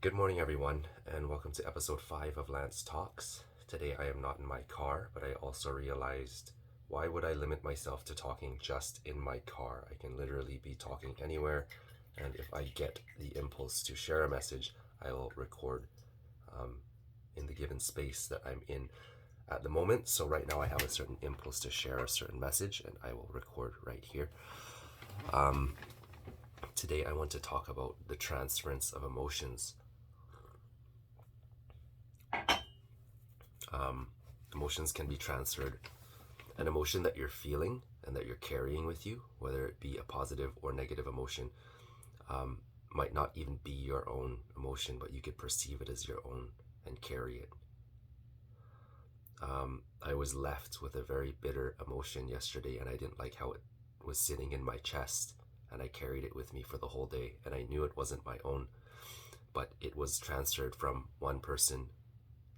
Good morning, everyone, and welcome to episode 5 of Lance Talks. Today I am not in my car, but I also realized, why would I limit myself to talking just in my car? I can literally be talking anywhere, and if I get the impulse to share a message, I will record in the given space that I'm in at the moment. So right now I have a certain impulse to share a certain message, and I will record right here. Today I want to talk about the transference of emotions. Emotions can be transferred. An emotion that you're feeling and that you're carrying with you, whether it be a positive or negative emotion, might not even be your own emotion, but you could perceive it as your own and carry it. I was left with a very bitter emotion yesterday, and I didn't like how it was sitting in my chest, and I carried it with me for the whole day, and I knew it wasn't my own, but it was transferred from one person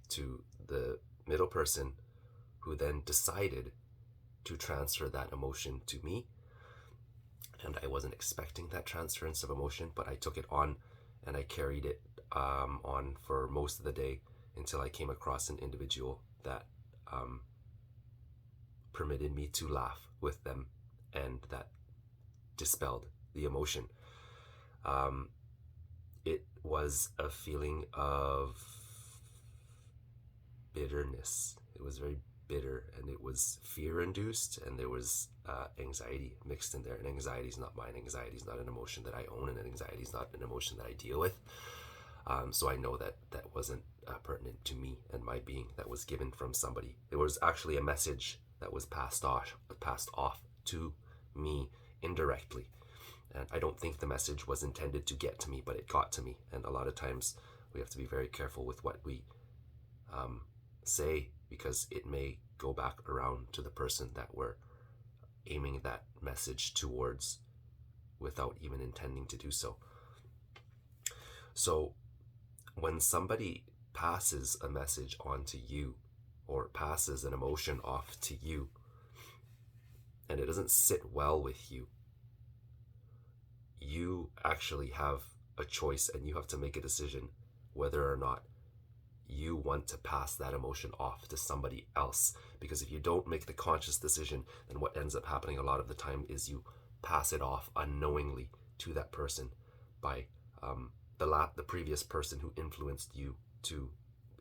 to the middle person, who then decided to transfer that emotion to me. And I wasn't expecting that transference of emotion, but I took it on and I carried it on for most of the day until I came across an individual that permitted me to laugh with them, and that dispelled the emotion. It was a feeling of bitterness. It was very bitter, and it was fear induced, and there was anxiety mixed in there. And anxiety is not mine. Anxiety is not an emotion that I own, and anxiety is not an emotion that I deal with. So I know that that wasn't pertinent to me and my being. That was given from somebody. It was actually a message that was passed off to me indirectly. And I don't think the message was intended to get to me, but it got to me. And a lot of times we have to be very careful with what we say, because it may go back around to the person that we're aiming that message towards without even intending to do so. So when somebody passes a message on to you, or passes an emotion off to you, and it doesn't sit well with you, you actually have a choice, and you have to make a decision whether or not you want to pass that emotion off to somebody else. Because if you don't make the conscious decision, then what ends up happening a lot of the time is you pass it off unknowingly to that person by the previous person who influenced you to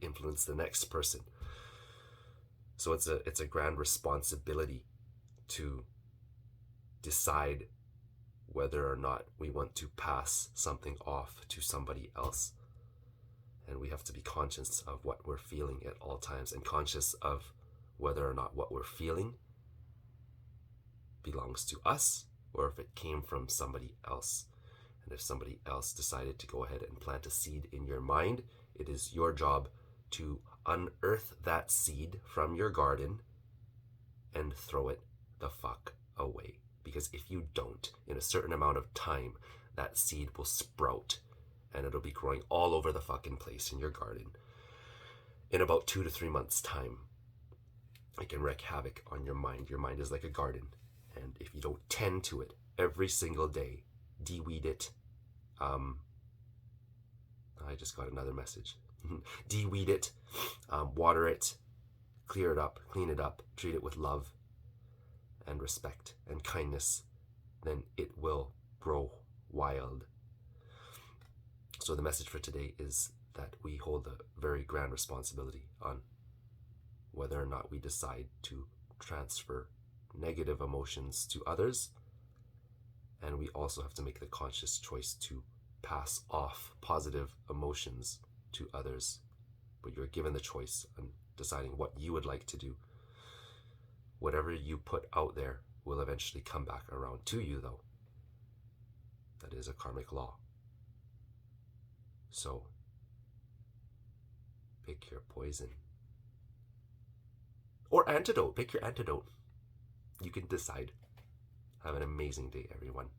influence the next person. So it's a grand responsibility to decide whether or not we want to pass something off to somebody else. And we have to be conscious of what we're feeling at all times, and conscious of whether or not what we're feeling belongs to us, or if it came from somebody else. And if somebody else decided to go ahead and plant a seed in your mind, it is your job to unearth that seed from your garden and throw it the fuck away. Because if you don't, in a certain amount of time, that seed will sprout, and it'll be growing all over the fucking place in your garden. In about 2 to 3 months' time, it can wreak havoc on your mind. Your mind is like a garden, and if you don't tend to it every single day, de-weed it. I just got another message. De-weed it, water it, clear it up, clean it up, treat it with love and respect and kindness, then it will grow wild. So the message for today is that we hold a very grand responsibility on whether or not we decide to transfer negative emotions to others. And we also have to make the conscious choice to pass off positive emotions to others. But you're given the choice on deciding what you would like to do. Whatever you put out there will eventually come back around to you, though. That is a karmic law. So, pick your poison. Or antidote. Pick your antidote. You can decide. Have an amazing day, everyone.